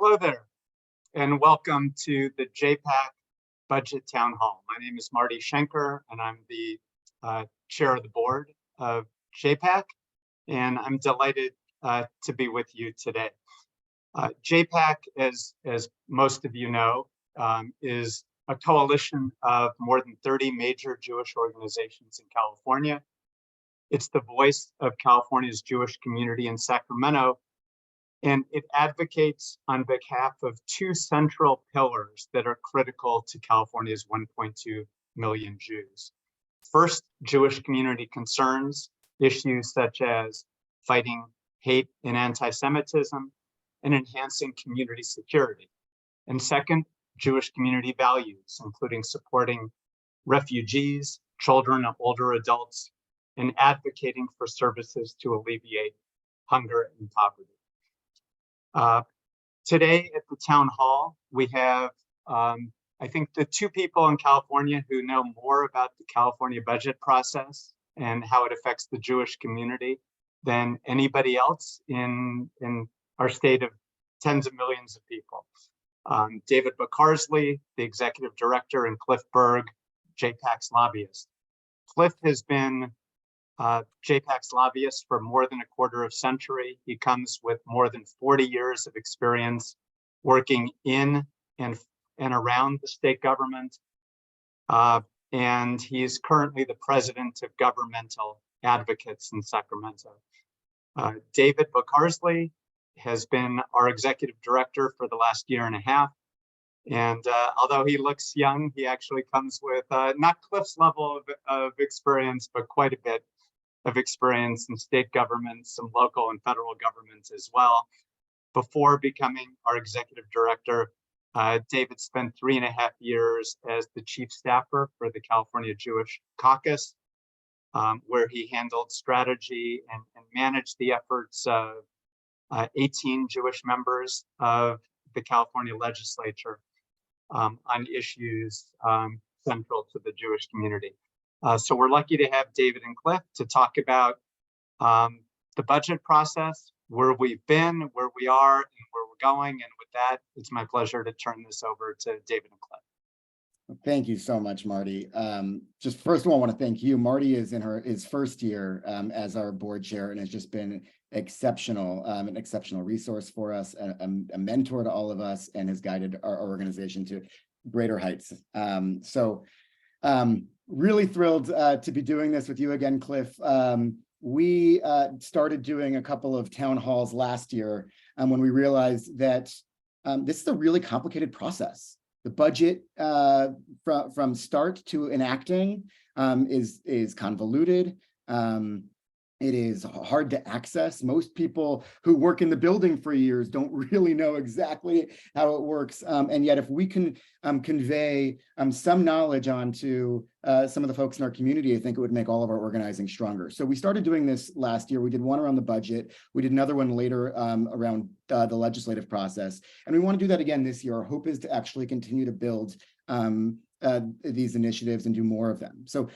Hello there, and welcome to the JPAC Budget Town Hall. My name is Marty Schenker, and I'm the chair of the board of JPAC, and I'm delighted to be with you today. JPAC, as most of you know, is a coalition of more than 30 major Jewish organizations in California. It's the voice of California's Jewish community in Sacramento, and it advocates on behalf of two central pillars that are critical to California's 1.2 million Jews. First, Jewish community concerns, issues such as fighting hate and anti-Semitism and enhancing community security. And second, Jewish community values, including supporting refugees, children and older adults, and advocating for services to alleviate hunger and poverty. Today at the town hall, we have, I think, the two people in California who know more about the California budget process and how it affects the Jewish community than anybody else in our state of tens of millions of people. David Bocarsly, the executive director, and Cliff Berg, JPAC's lobbyist. Cliff has been JPAC's lobbyist for more than a quarter of a century. He comes with more than 40 years of experience working in and around the state government. And he's currently the president of Governmental Advocates in Sacramento. David Bocarsly has been our executive director for the last year and a half. And although he looks young, he actually comes with not Cliff's level of experience, but quite a bit of experience in state governments, some local and federal governments as well. Before becoming our executive director, David spent 3.5 years as the chief staffer for the California Jewish Caucus, where he handled strategy and managed the efforts of 18 Jewish members of the California Legislature on issues central to the Jewish community. So we're lucky to have David and Cliff to talk about the budget process, where we've been, where we are, and where we're going. And with that, it's my pleasure to turn this over to David and Cliff. Thank you so much, Marty. Just first of all, I want to thank you. Marty is in his first year as our board chair and has just been exceptional, an exceptional resource for us, a mentor to all of us, and has guided our organization to greater heights. Really thrilled to be doing this with you again, Cliff. We started doing a couple of town halls last year when we realized that this is a really complicated process. The budget from start to enacting is convoluted. It is hard to access. Most people who work in the building for years don't really know exactly how it works. And yet, if we can convey some knowledge onto some of the folks in our community, I think it would make all of our organizing stronger. So we started doing this last year. We did one around the budget. We did another one later around the legislative process. And we want to do that again this year. Our hope is to actually continue to build these initiatives and do more of them. So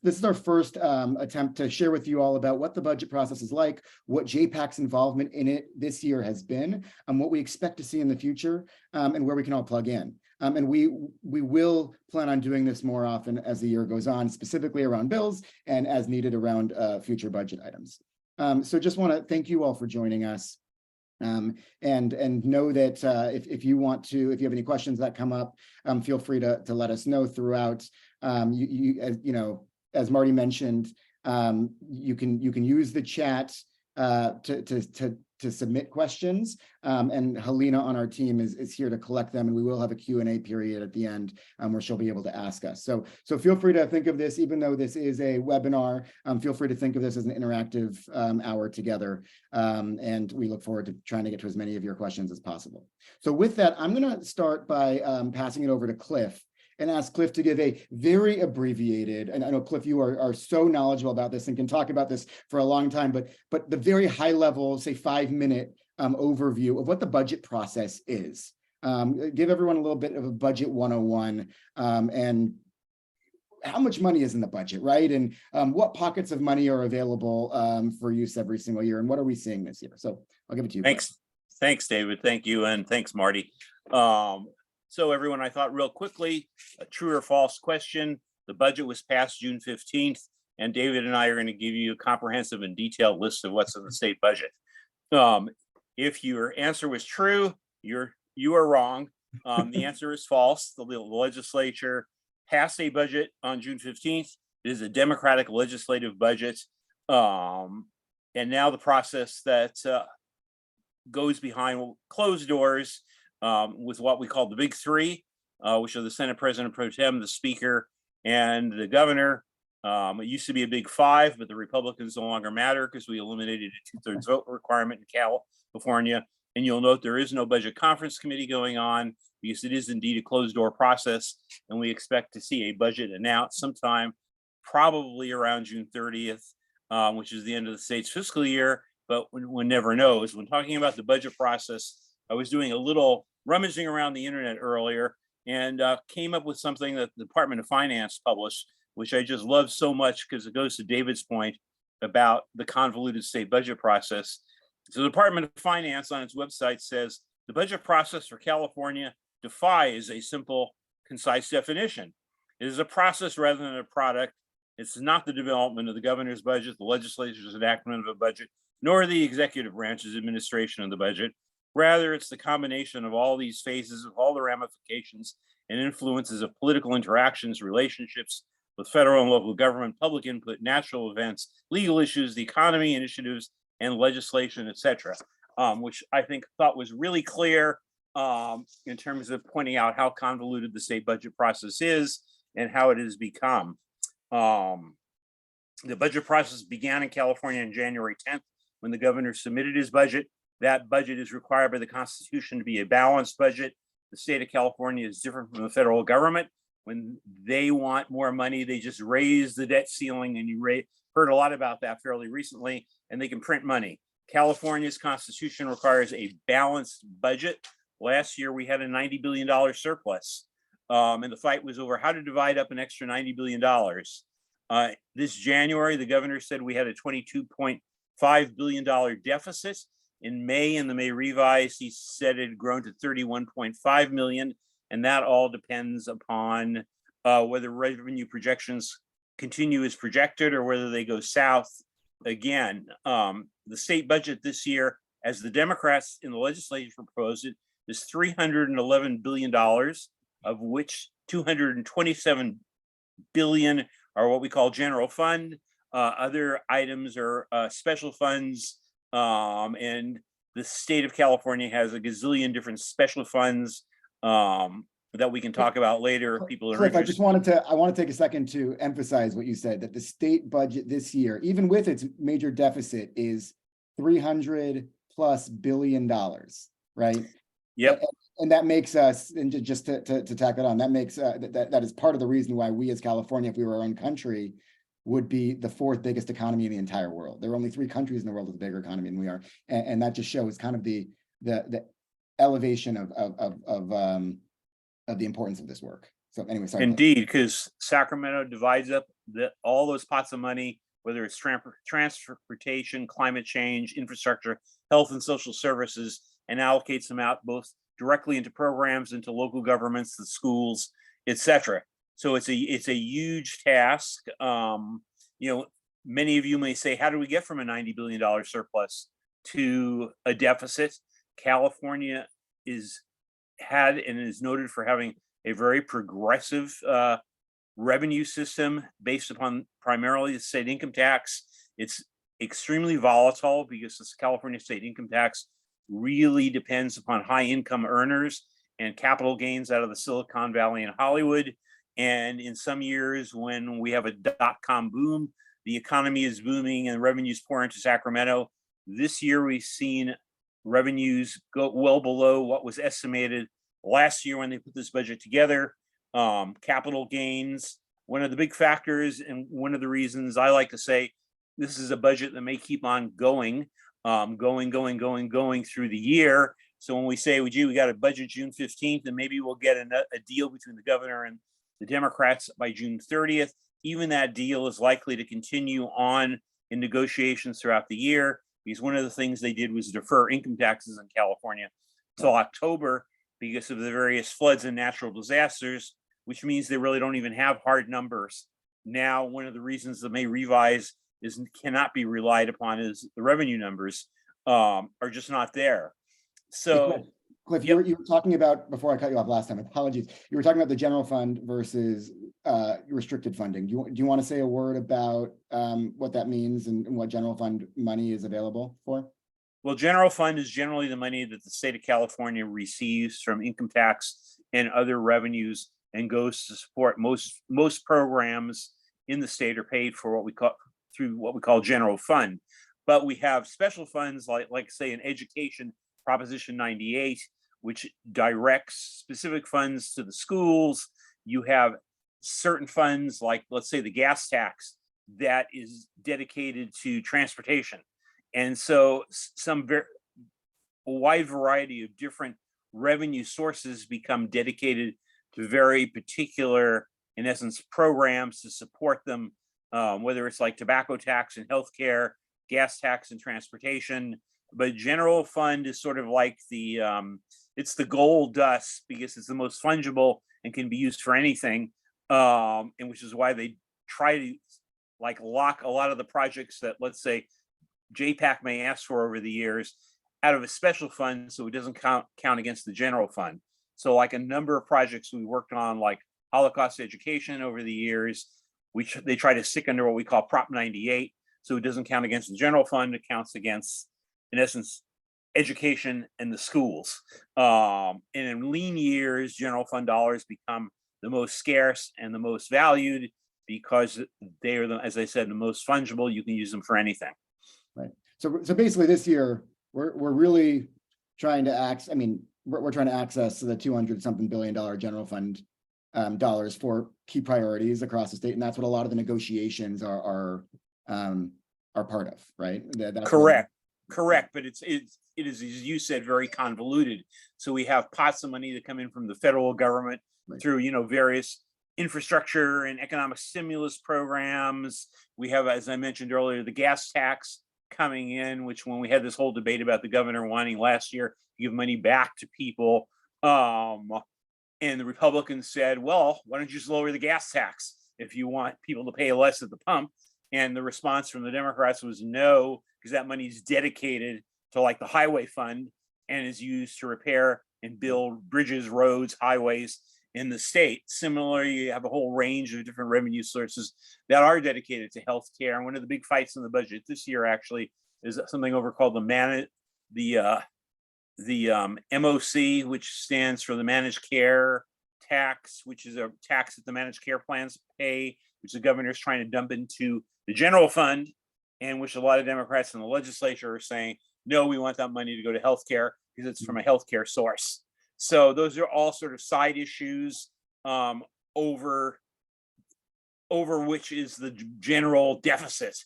this is our first attempt to share with you all about what the budget process is like, what JPAC's involvement in it this year has been, and what we expect to see in the future, and where we can all plug in. And we will plan on doing this more often as the year goes on, specifically around bills and as needed around future budget items. So just want to thank you all for joining us. And know that if you have any questions that come up, feel free to let us know throughout. As Marty mentioned, you can use the chat to submit questions, and Helena on our team is here to collect them, and we will have a Q&A period at the end where she'll be able to ask us. So feel free to think of this, even though this is a webinar, feel free to think of this as an interactive hour together, and we look forward to trying to get to as many of your questions as possible. So with that, I'm going to start by passing it over to Cliff and ask Cliff to give a very abbreviated, and I know, Cliff, you are so knowledgeable about this and can talk about this for a long time, but the very high level, say 5-minute overview of what the budget process is. Give everyone a little bit of a budget 101 and how much money is in the budget, right? And what pockets of money are available for use every single year, and what are we seeing this year? So I'll give it to you. Thanks. Thanks, David. Thank you. And thanks, Marty. So everyone, I thought real quickly, a true or false question. The budget was passed June 15th, and David and I are going to give you a comprehensive and detailed list of what's in the state budget. If your answer was true, you are wrong. The answer is false. The legislature passed a budget on June 15th. It is a Democratic legislative budget. And now the process that goes behind closed doors with what we call the big three, which are the Senate President Pro Tem, the Speaker, and the Governor. It used to be a big five, but the Republicans no longer matter because we eliminated a 2/3 vote requirement in California. And you'll note there is no budget conference committee going on because it is indeed a closed door process. And we expect to see a budget announced sometime probably around June 30th, which is the end of the state's fiscal year, but one never knows. When talking about the budget process, I was doing a little rummaging around the internet earlier and came up with something that the Department of Finance published, which I just love so much because it goes to David's point about the convoluted state budget process. So the Department of Finance on its website says the budget process for California defies a simple, concise definition. It is a process rather than a product. It's not the development of the governor's budget, the legislature's enactment of a budget, nor the executive branch's administration of the budget. Rather, it's the combination of all these phases, of all the ramifications and influences of political interactions, relationships with federal and local government, public input, natural events, legal issues, the economy, initiatives, and legislation, etc., which I thought was really clear in terms of pointing out how convoluted the state budget process is and how it has become. The budget process began in California on January 10th when the governor submitted his budget. That budget is required by the Constitution to be a balanced budget. The state of California is different from the federal government. When they want more money, they just raise the debt ceiling, and you heard a lot about that fairly recently, and they can print money. California's Constitution requires a balanced budget. Last year, we had a $90 billion surplus, and the fight was over how to divide up an extra $90 billion. This January, the governor said we had a $22.5 billion deficit. In May, in the May revise, he said it had grown to 31.5 million, and that all depends upon whether revenue projections continue as projected or whether they go south again. The state budget this year, as the Democrats in the legislature proposed it, is $311 billion, of which $227 billion are what we call general fund. Other items are special funds. And the state of California has a gazillion different special funds that we can talk about later if people are Cliff, interested. I want to take a second to emphasize what you said, that the state budget this year, even with its major deficit, is $300+ billion, right? Yep. And that makes us, and just to tack it on, that makes that is part of the reason why we as California, if we were our own country, would be the fourth biggest economy in the entire world. There are only 3 countries in the world with a bigger economy than we are, and that just shows kind of the elevation of the importance of this work. So anyway, sorry. Indeed, because Sacramento divides up all those pots of money, whether it's transportation, climate change, infrastructure, health and social services, and allocates them out both directly into programs, into local governments, the schools, etc. So it's a huge task. Many of you may say, how do we get from a $90 billion surplus to a deficit? California had and is noted for having a very progressive revenue system based upon primarily the state income tax. It's extremely volatile because the California state income tax really depends upon high income earners and capital gains out of the Silicon Valley and Hollywood. And in some years when we have a dot-com boom, the economy is booming and revenues pour into Sacramento. This year we've seen revenues go well below what was estimated last year when they put this budget together. Capital gains, one of the big factors, and one of the reasons I like to say this is a budget that may keep on going through the year. So when we say, we got a budget June 15th, and maybe we'll get a deal between the governor and the Democrats by June 30th, even that deal is likely to continue on in negotiations throughout the year. because one of the things they did was defer income taxes in California till October because of the various floods and natural disasters, which means they really don't even have hard numbers. Now, one of the reasons that may revise is cannot be relied upon is the revenue numbers are just not there. So, Cliff, yep. you were talking about, before I cut you off last time, apologies. You were talking about the general fund versus restricted funding. Do you want to say a word about what that means and what general fund money is available for? Well, general fund is generally the money that the state of California receives from income tax and other revenues and goes to support most programs in the state are paid for through what we call general fund. But we have special funds like say in education, Proposition 98, which directs specific funds to the schools. You have certain funds like, let's say, the gas tax that is dedicated to transportation. And so a wide variety of different revenue sources become dedicated to very particular, in essence, programs to support them, whether it's like tobacco tax and healthcare, gas tax and transportation. But general fund is sort of like it's the gold dust because it's the most fungible and can be used for anything. And which is why they try to lock a lot of the projects that, let's say, JPAC may ask for over the years out of a special fund, so it doesn't count against the general fund. So like a number of projects we worked on, like Holocaust education over the years, they try to stick under what we call Prop 98, so it doesn't count against the general fund, it counts against, in essence, education and the schools. And in lean years, general fund dollars become the most scarce and the most valued because they are, as I said, the most fungible. You can use them for anything. Right. So basically this year, we're really trying to we're trying to access the $200-something billion general fund dollars for key priorities across the state. And that's what a lot of the negotiations are part of, right? That's Correct. But it is, as you said, very convoluted. So we have pots of money that come in from the federal government through, various infrastructure and economic stimulus programs. We have, as I mentioned earlier, the gas tax coming in, which when we had this whole debate about the governor wanting last year to give money back to people, and the Republicans said, well, why don't you just lower the gas tax if you want people to pay less at the pump? And the response from the Democrats was no, because that money is dedicated to like the highway fund and is used to repair and build bridges, roads, highways in the state. Similarly, you have a whole range of different revenue sources that are dedicated to healthcare. And one of the big fights in the budget this year actually is something called the MOC, which stands for the managed care tax, which is a tax that the managed care plans pay, which the governor is trying to dump into the general fund, and which a lot of Democrats in the legislature are saying, no, we want that money to go to healthcare because it's from a healthcare source. So those are all sort of side issues over which is the general deficit.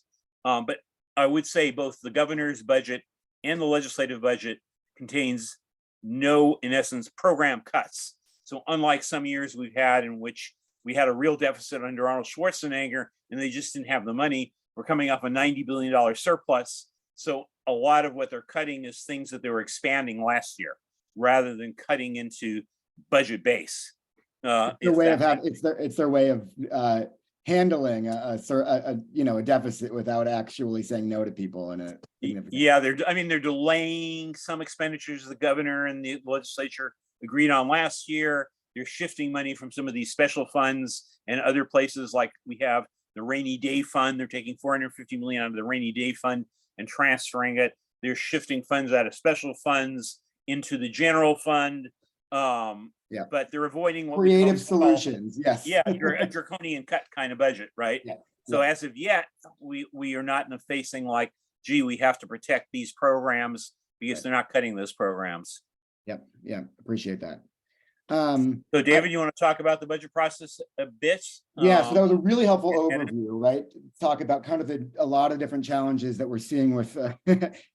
But I would say both the governor's budget and the legislative budget contains no, in essence, program cuts. So unlike some years we've had in which we had a real deficit under Arnold Schwarzenegger and they just didn't have the money, we're coming off a $90 billion surplus. So a lot of what they're cutting is things that they were expanding last year, rather than cutting into budget base. It's their way of handling a deficit without actually saying no to people. They're delaying some expenditures the governor and the legislature agreed on last year. They're shifting money from some of these special funds and other places, like we have the rainy day fund. They're taking $450 million out of the rainy day fund and transferring it. They're shifting funds out of special funds into the general fund. But they're avoiding what creative solutions. Yes. Yeah, a draconian cut kind of budget, right? Yeah. So as of yet, we are not facing like, gee, we have to protect these programs because they're not cutting those programs. Yep. Yeah. Appreciate that. So David, you want to talk about the budget process a bit? Yeah, so that was a really helpful overview, right? Talk about kind of a lot of different challenges that we're seeing with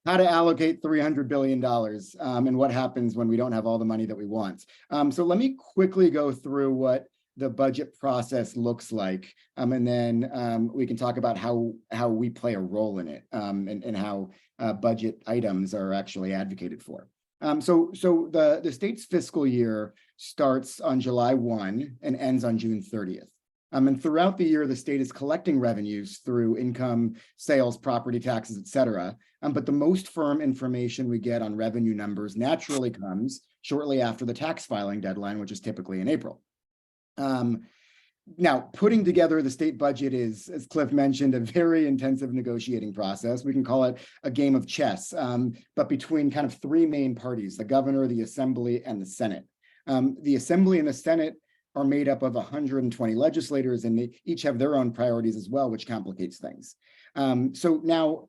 how to allocate $300 billion and what happens when we don't have all the money that we want. So let me quickly go through what the budget process looks like, and then we can talk about how we play a role in it, and how budget items are actually advocated for. So the state's fiscal year starts on July 1 and ends on June 30th. And throughout the year, the state is collecting revenues through income, sales, property taxes, et cetera. But the most firm information we get on revenue numbers naturally comes shortly after the tax filing deadline, which is typically in April. Now, putting together the state budget is, as Cliff mentioned, a very intensive negotiating process. We can call it a game of chess, but between kind of three main parties: the governor, the assembly, and the Senate. The assembly and the Senate are made up of 120 legislators, and they each have their own priorities as well, which complicates things. So now,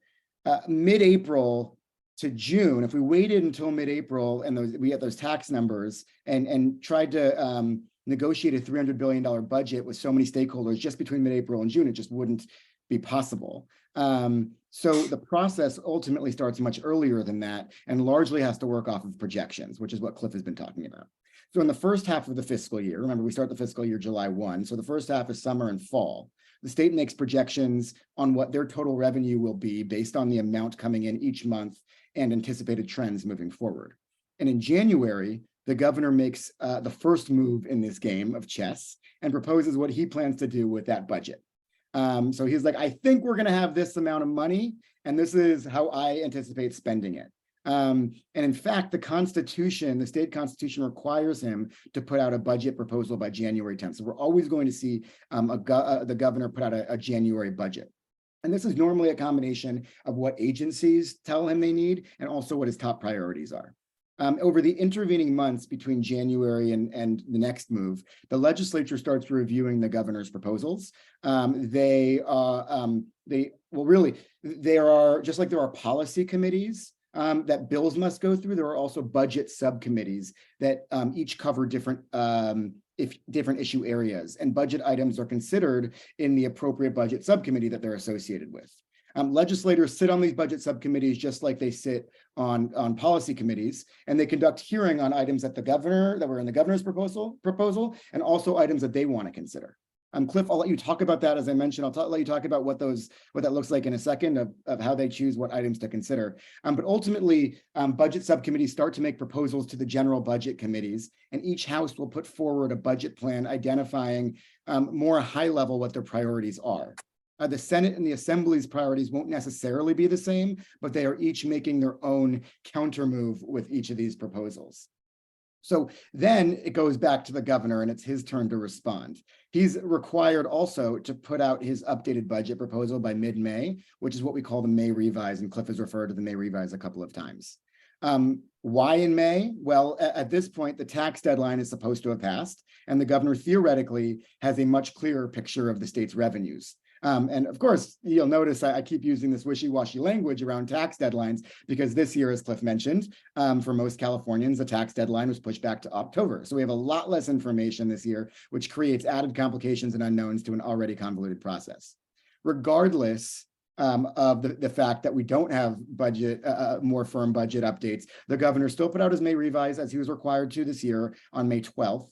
mid-April to June, if we waited until mid-April and we had those tax numbers and tried to negotiate a $300 billion budget with so many stakeholders just between mid-April and June, it just wouldn't be possible. So the process ultimately starts much earlier than that and largely has to work off of projections, which is what Cliff has been talking about. So in the first half of the fiscal year, remember, we start the fiscal year July 1. So the first half is summer and fall. The state makes projections on what their total revenue will be based on the amount coming in each month and anticipated trends moving forward. And in January, the governor makes the first move in this game of chess and proposes what he plans to do with that budget. So he's like, I think we're going to have this amount of money, and this is how I anticipate spending it. And in fact, the state constitution requires him to put out a budget proposal by January 10th. So we're always going to see the governor put out a January budget. And this is normally a combination of what agencies tell him they need and also what his top priorities are. Over the intervening months between January and the next move, the legislature starts reviewing the governor's proposals. There are, just like there are policy committees that bills must go through, there are also budget subcommittees that each cover different issue areas, and budget items are considered in the appropriate budget subcommittee that they're associated with. Legislators sit on these budget subcommittees just like they sit on policy committees, and they conduct hearing on items that were in the governor's proposal, and also items that they want to consider. Cliff, I'll let you talk about that. As I mentioned, let you talk about what that looks like in a second of how they choose what items to consider. But ultimately, budget subcommittees start to make proposals to the general budget committees, and each house will put forward a budget plan identifying more high level what their priorities are. The Senate and the Assembly's priorities won't necessarily be the same, but they are each making their own counter move with each of these proposals. So then it goes back to the governor, and it's his turn to respond. He's required also to put out his updated budget proposal by mid-May, which is what we call the May revise, and Cliff has referred to the May revise a couple of times. Why in May? Well, at this point, the tax deadline is supposed to have passed, and the governor theoretically has a much clearer picture of the state's revenues. And of course, you'll notice I keep using this wishy-washy language around tax deadlines because this year, as Cliff mentioned, for most Californians, the tax deadline was pushed back to October. So we have a lot less information this year, which creates added complications and unknowns to an already convoluted process. Regardless of the fact that we don't have more firm budget updates, the governor still put out his May revise as he was required to this year on May 12th,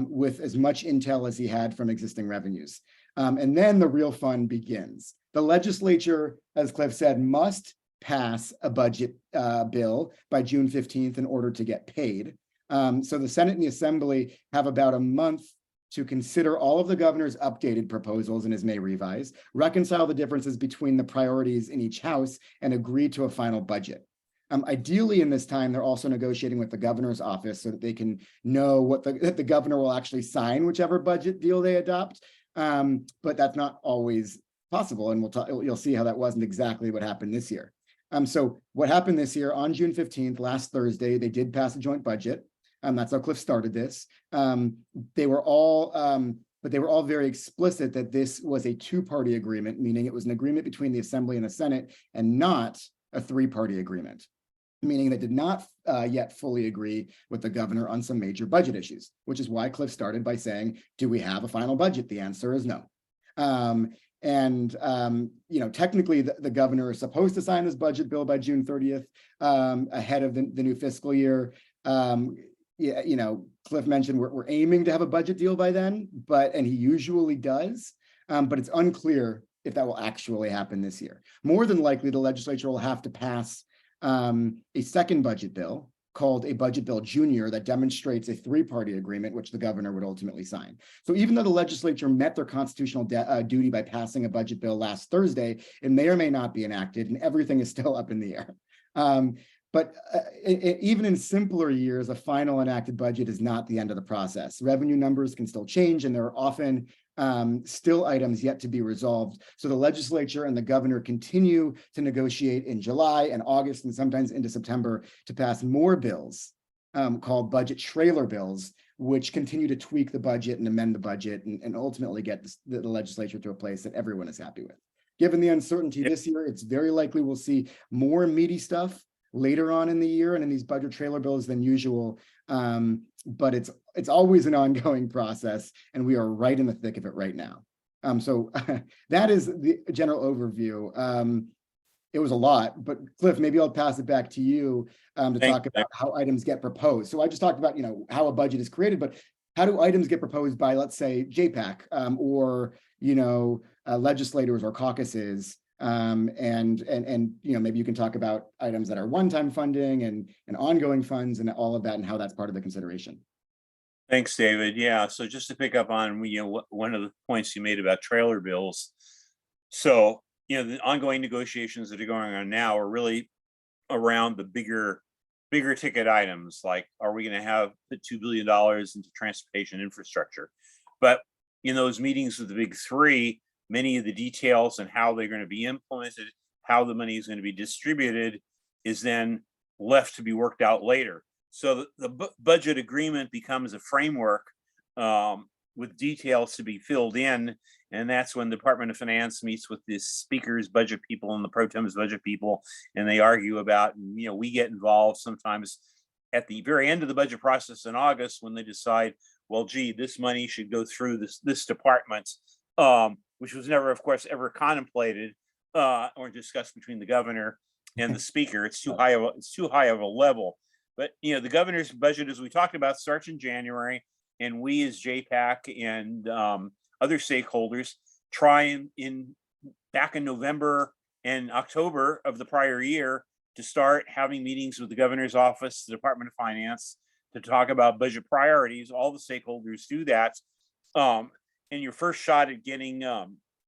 with as much intel as he had from existing revenues. And then the real fun begins. The legislature, as Cliff said, must pass a budget bill by June 15th in order to get paid. So the Senate and the Assembly have about a month to consider all of the governor's updated proposals in his May revise, reconcile the differences between the priorities in each house, and agree to a final budget. Ideally, in this time, they're also negotiating with the governor's office so that they can know that the governor will actually sign whichever budget deal they adopt. But that's not always possible, and you'll see how that wasn't exactly what happened this year. So what happened this year on June 15th, last Thursday, they did pass a joint budget. That's how Cliff started this. They were all very explicit that this was a two-party agreement, meaning it was an agreement between the Assembly and the Senate, and not a three-party agreement, meaning they did not yet fully agree with the governor on some major budget issues, which is why Cliff started by saying, do we have a final budget? The answer is no. Technically, the governor is supposed to sign this budget bill by June 30th, ahead of the new fiscal year. yeah, Cliff mentioned we're aiming to have a budget deal by then, and he usually does, but it's unclear if that will actually happen this year. More than likely, the legislature will have to pass a second budget bill called a budget bill junior that demonstrates a three-party agreement, which the governor would ultimately sign. So even though the legislature met their constitutional duty by passing a budget bill last Thursday, it may or may not be enacted, and everything is still up in the air. But even in simpler years, a final enacted budget is not the end of the process. Revenue numbers can still change, and there are often still items yet to be resolved. So the legislature and the governor continue to negotiate in July and August and sometimes into September to pass more bills called budget trailer bills, which continue to tweak the budget and amend the budget and ultimately get the legislature to a place that everyone is happy with. Given the uncertainty this year, it's very likely we'll see more meaty stuff later on in the year and in these budget trailer bills than usual. But it's always an ongoing process, and we are right in the thick of it right now. So that is the general overview. It was a lot, but Cliff, maybe I'll pass it back to you to talk about how items get proposed. So I just talked about how a budget is created, but how do items get proposed by, let's say, JPAC or legislators or caucuses? And maybe you can talk about items that are one-time funding and ongoing funds and all of that and how that's part of the consideration. Thanks, David. Yeah, so just to pick up on one of the points you made about trailer bills. So the ongoing negotiations that are going on now are really around the bigger ticket items, like are we going to have the $2 billion into transportation infrastructure? But in those meetings with the big three, many of the details and how they're going to be implemented, how the money is going to be distributed is then left to be worked out later. So the budget agreement becomes a framework with details to be filled in. And that's when the Department of Finance meets with the speaker's budget people and the pro tem's budget people, and they argue about, we get involved sometimes at the very end of the budget process in August when they decide, well, gee, this money should go through this department, which was never, of course, ever contemplated or discussed between the governor and the speaker. It's too high of a level. But the governor's budget, as we talked about, starts in January, and we as JPAC and other stakeholders try back in November and October of the prior year to start having meetings with the governor's office, the Department of Finance, to talk about budget priorities. All the stakeholders do that. And your first shot at getting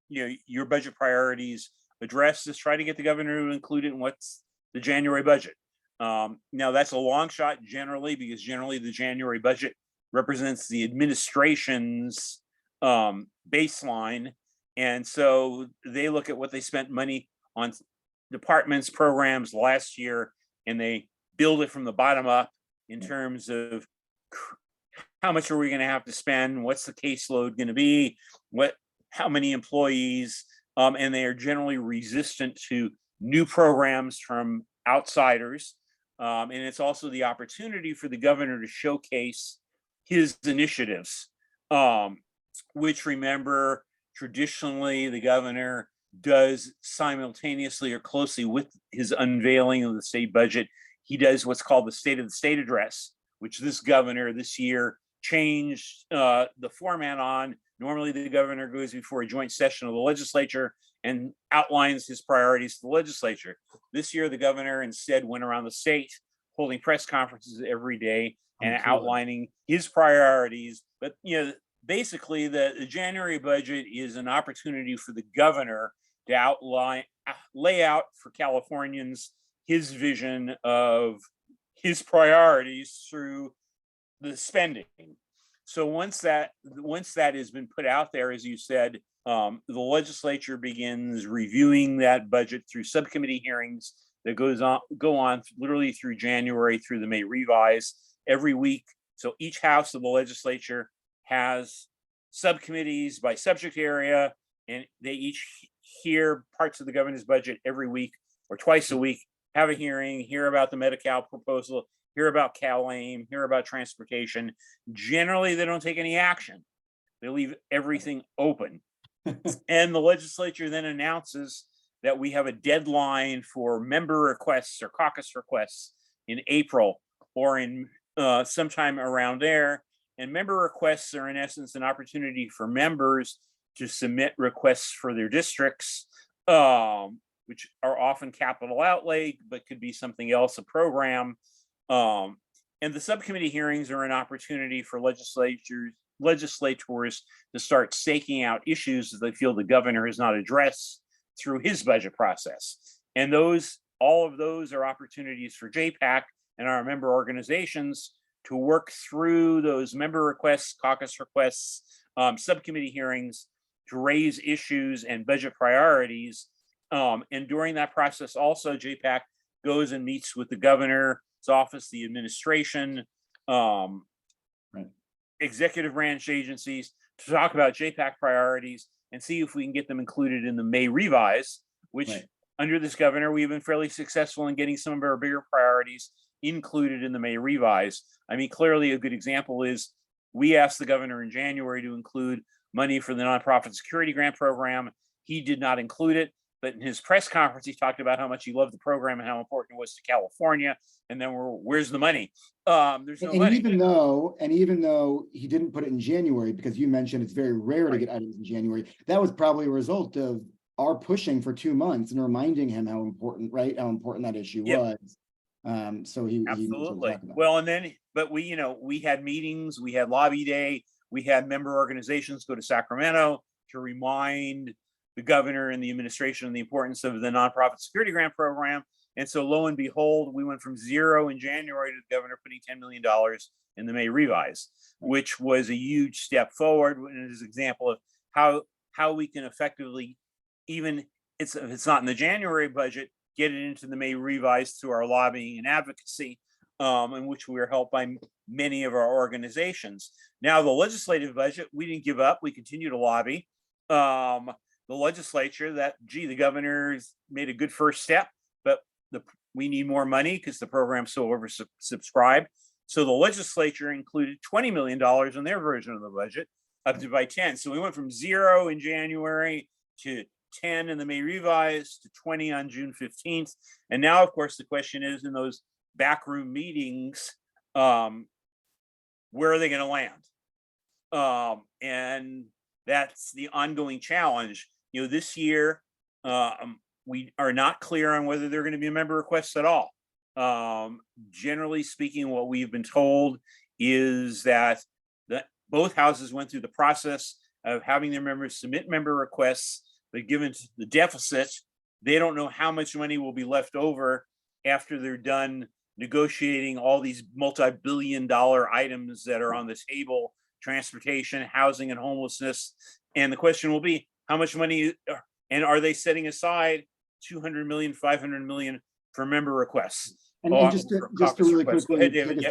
your budget priorities addressed is try to get the governor to include it in what's the January budget. Now that's a long shot generally, because generally the January budget represents the administration's baseline. And so they look at what they spent money on departments, programs last year, and they build it from the bottom up in terms of how much are we going to have to spend? What's the caseload going to be? How many employees? And they are generally resistant to new programs from outsiders. And it's also the opportunity for the governor to showcase his initiatives, which, remember, traditionally the governor does simultaneously or closely with his unveiling of the state budget. He does what's called the State of the State address, which this governor this year changed the format on. Normally the governor goes before a joint session of the legislature and outlines his priorities to the legislature. This year, the governor instead went around the state holding press conferences every day and outlining his priorities. But, basically the January budget is an opportunity for the governor to lay out for Californians his vision of his priorities through the spending. So once that has been put out there, as you said, the legislature begins reviewing that budget through subcommittee hearings that go on literally through January through the May revise every week. So each house of the legislature has subcommittees by subject area, and they each hear parts of the governor's budget every week or twice a week, have a hearing, hear about the Medi-Cal proposal, hear about CalAIM, hear about transportation. Generally, they don't take any action. They leave everything open. And the legislature then announces that we have a deadline for member requests or caucus requests in April or in sometime around there. And member requests are in essence an opportunity for members to submit requests for their districts, which are often capital outlay, but could be something else, a program. And the subcommittee hearings are an opportunity for legislators to start staking out issues that they feel the governor has not addressed through his budget process. And all of those are opportunities for JPAC and our member organizations to work through those member requests, caucus requests, subcommittee hearings to raise issues and budget priorities. And during that process, also JPAC goes and meets with the governor's office, the administration, executive branch agencies to talk about JPAC priorities and see if we can get them included in the May revise, which under this governor, we've been fairly successful in getting some of our bigger priorities included in the May revise. I mean, clearly a good example is we asked the governor in January to include money for the nonprofit security grant program. He did not include it, but in his press conference, he talked about how much he loved the program and how important it was to California. And then where's the money? There's no money. Even though he didn't put it in January, because you mentioned it's very rare to get items in January, that was probably a result of our pushing for 2 months and reminding him how important that issue was. So he absolutely. Well, and then, but we had meetings, we had lobby day, we had member organizations go to Sacramento to remind the governor and the administration of the importance of the nonprofit security grant program. And so lo and behold, we went from 0 in January to the governor putting $10 million in the May revise, which was a huge step forward. And is an example of how we can effectively, even if it's not in the January budget, get it into the May revise through our lobbying and advocacy, in which we are helped by many of our organizations. Now, the legislative budget, we didn't give up. We continue to lobby. The legislature, the governor's made a good first step, but we need more money because the program's so oversubscribed. So the legislature included $20 million in their version of the budget, up to by 10. So we went from 0 in January to 10 in the May revise to 20 on June 15th. And now, of course, the question is, in those backroom meetings, where are they going to land? And that's the ongoing challenge. This year, we are not clear on whether they're going to be member requests at all. Generally speaking, what we've been told is that both houses went through the process of having their members submit member requests, but given the deficit, they don't know how much money will be left over after they're done negotiating all these multi-billion-dollar items that are on the table: transportation, housing, and homelessness. And the question will be, how much money, and are they setting aside $200 million, $500 million for member requests? And just to really quickly, ahead, David.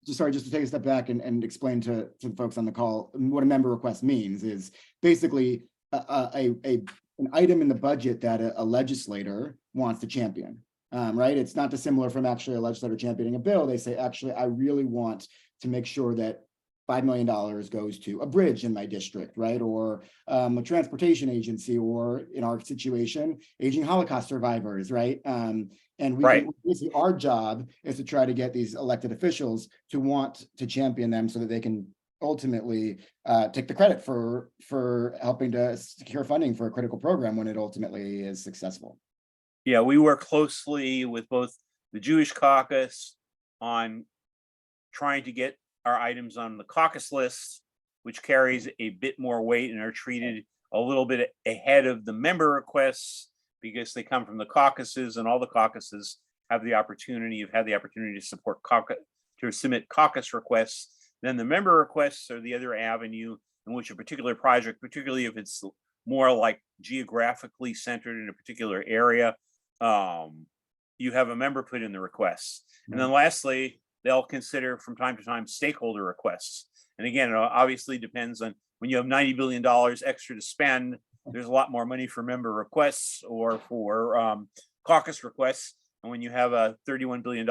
Just to take a step back and explain to the folks on the call what a member request means is basically an item in the budget that a legislator wants to champion, right? It's not dissimilar from actually a legislator championing a bill. They say, actually, I really want to make sure that $5 million goes to a bridge in my district, right? Or a transportation agency, or in our situation, aging Holocaust survivors, right? And basically our job is to try to get these elected officials to want to champion them so that they can ultimately take the credit for helping to secure funding for a critical program when it ultimately is successful. Yeah, we work closely with both the Jewish caucus on trying to get our items on the caucus list, which carries a bit more weight and are treated a little bit ahead of the member requests because they come from the caucuses, and all the caucuses have the opportunity to support to submit caucus requests. Then the member requests are the other avenue in which a particular project, particularly if it's more like geographically centered in a particular area, you have a member put in the requests. And then lastly, they'll consider from time to time stakeholder requests. And again, it obviously depends on when you have $90 billion extra to spend, there's a lot more money for member requests or for caucus requests. And when you have a $31 billion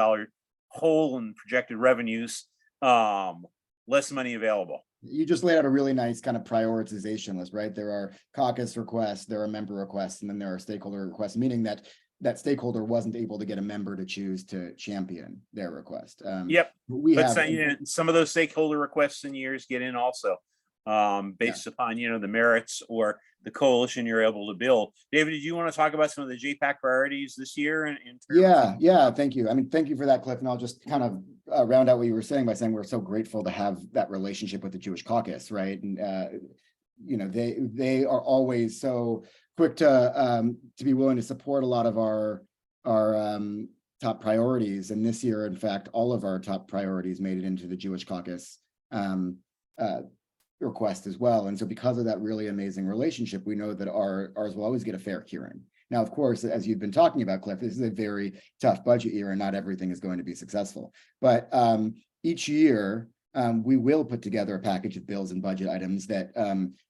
hole in projected revenues, less money available. You just laid out a really nice kind of prioritization list, right? There are caucus requests, there are member requests, and then there are stakeholder requests, meaning that that stakeholder wasn't able to get a member to choose to champion their request. Yep. We But have, some of those stakeholder requests in years get in also, based upon, the merits or the coalition you're able to build. David, did you want to talk about some of the JPAC priorities this year? Yeah, thank you. I mean, thank you for that, Cliff. And I'll just kind of round out what you were saying by saying we're so grateful to have that relationship with the Jewish Caucus, right? And they are always so quick to be willing to support a lot of our top priorities. And this year, in fact, all of our top priorities made it into the Jewish Caucus request as well. And so because of that really amazing relationship, we know that ours will always get a fair hearing. Now, of course, as you've been talking about, Cliff, this is a very tough budget year and not everything is going to be successful. But each year, we will put together a package of bills and budget items that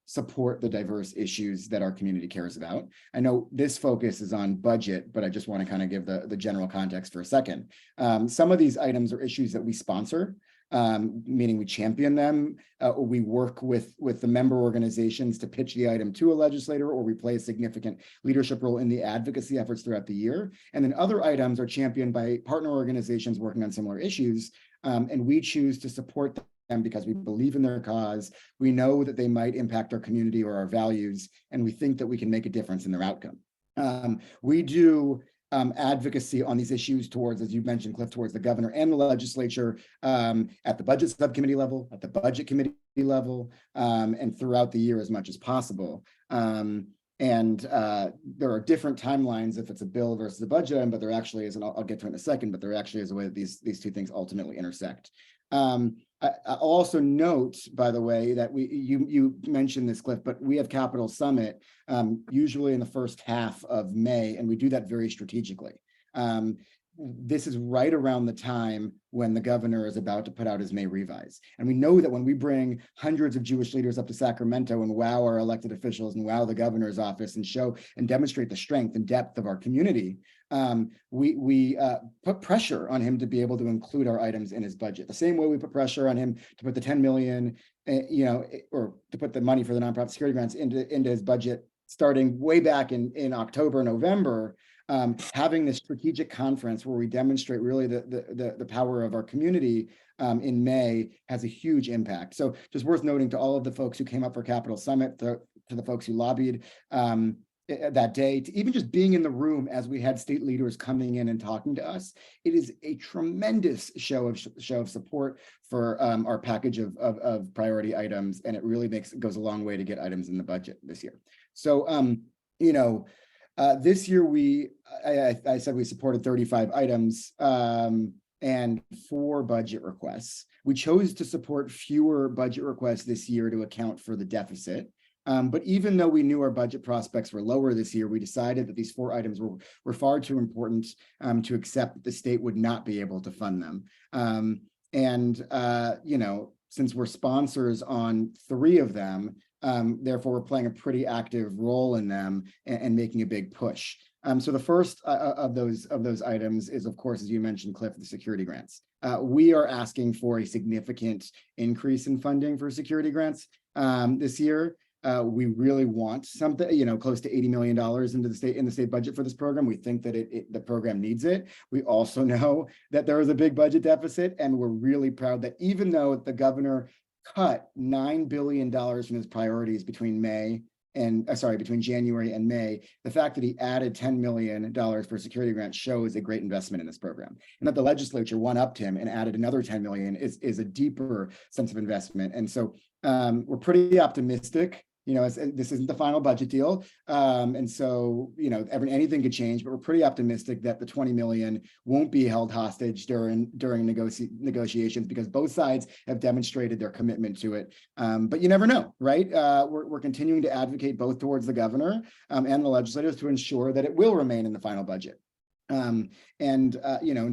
support the diverse issues that our community cares about. I know this focus is on budget, but I just want to kind of give the general context for a second. Some of these items are issues that we sponsor, meaning we champion them, or we work with the member organizations to pitch the item to a legislator, or we play a significant leadership role in the advocacy efforts throughout the year. And then other items are championed by partner organizations working on similar issues, and we choose to support them because we believe in their cause. We know that they might impact our community or our values, and we think that we can make a difference in their outcome. We do advocacy on these issues towards, as you mentioned, Cliff, towards the governor and the legislature at the budget subcommittee level, at the budget committee level, and throughout the year as much as possible. And there are different timelines if it's a bill versus a budget item, but there actually is, and I'll get to it in a second, but there actually is a way that these two things ultimately intersect. I'll also note, by the way, that you mentioned this, Cliff, but we have Capital Summit usually in the first half of May, and we do that very strategically. This is right around the time when the governor is about to put out his May revise. And we know that when we bring hundreds of Jewish leaders up to Sacramento and wow our elected officials and wow the governor's office and show and demonstrate the strength and depth of our community, we put pressure on him to be able to include our items in his budget. The same way we put pressure on him to put the 10 million, or to put the money for the nonprofit security grants into his budget starting way back in October, November. Having this strategic conference where we demonstrate really the power of our community in May has a huge impact. So just worth noting to all of the folks who came up for Capital Summit, to the folks who lobbied that day, to even just being in the room as we had state leaders coming in and talking to us, it is a tremendous show of support for our package of priority items, and it really goes a long way to get items in the budget this year. So this year I said we supported 35 items and 4 budget requests. We chose to support fewer budget requests this year to account for the deficit. But even though we knew our budget prospects were lower this year, we decided that these 4 items were far too important to accept that the state would not be able to fund them. Since we're sponsors on 3 of them, therefore we're playing a pretty active role in them and making a big push. So the first of those items is, of course, as you mentioned, Cliff, the security grants. We are asking for a significant increase in funding for security grants this year. We really want something, close to $80 million in the state budget for this program. We think that the program needs it. We also know that there is a big budget deficit, and we're really proud that even though the governor cut $9 billion from his priorities between January and May, the fact that he added $10 million for security grants shows a great investment in this program. And that the legislature one-upped him and added another $10 million is a deeper sense of investment. And so we're pretty optimistic. This isn't the final budget deal. And so, anything could change, but we're pretty optimistic that the 20 million won't be held hostage during negotiations, because both sides have demonstrated their commitment to it. But you never know, right? We're continuing to advocate both towards the governor and the legislators to ensure that it will remain in the final budget. In